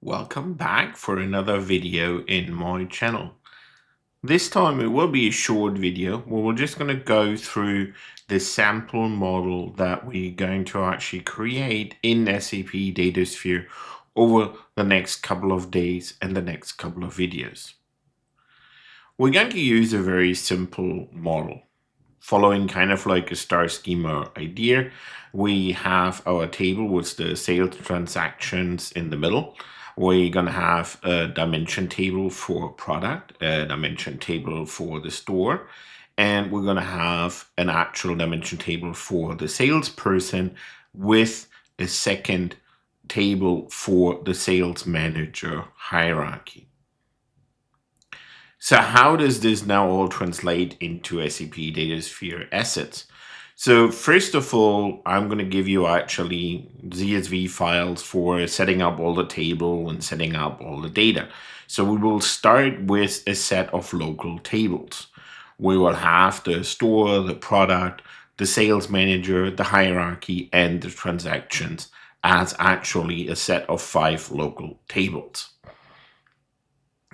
Welcome back for another video in my channel. This time it will be a short video where we're just going to go through the sample model that we're going to actually create in SAP Datasphere over the next couple of days and the next couple of videos. We're going to use a very simple model, following kind of like a star schema idea. We have our table with the sales transactions in the middle. We're going to have a dimension table for product, a dimension table for the store, and we're going to have an actual dimension table for the salesperson with a second table for the sales manager hierarchy. So how does this now all translate into SAP Datasphere assets? So first of all, I'm going to give you actually CSV files for setting up all the table and setting up all the data. So we will start with a set of local tables. We will have the store, the product, the sales manager, the hierarchy, and the transactions as actually a set of 5 local tables.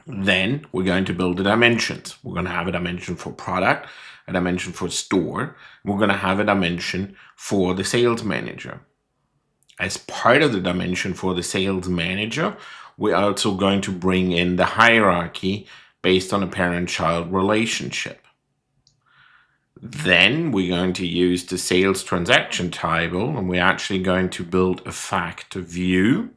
Then we're going to build the dimensions. We're going to have a dimension for product, a dimension for store. We're going to have a dimension for the sales manager. As part of the dimension for the sales manager, we're also going to bring in the hierarchy based on a parent-child relationship. Then we're going to use the sales transaction table, and we're actually going to build a fact view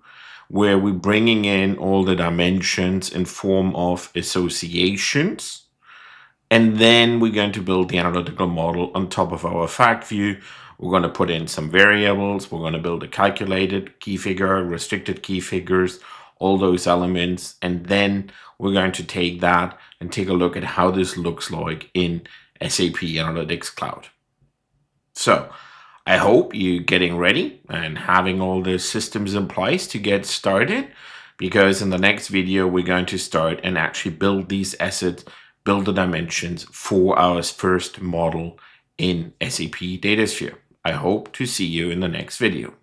where we're bringing in all the dimensions in form of associations. And then we're going to build the analytical model on top of our fact view. We're going to put in some variables. We're going to build a calculated key figure, restricted key figures, all those elements. And then we're going to take that and take a look at how this looks like in SAP Analytics Cloud. So I hope you're getting ready and having all the systems in place to get started, because in the next video, we're going to start and actually build these assets, build the dimensions for our first model in SAP Datasphere. I hope to see you in the next video.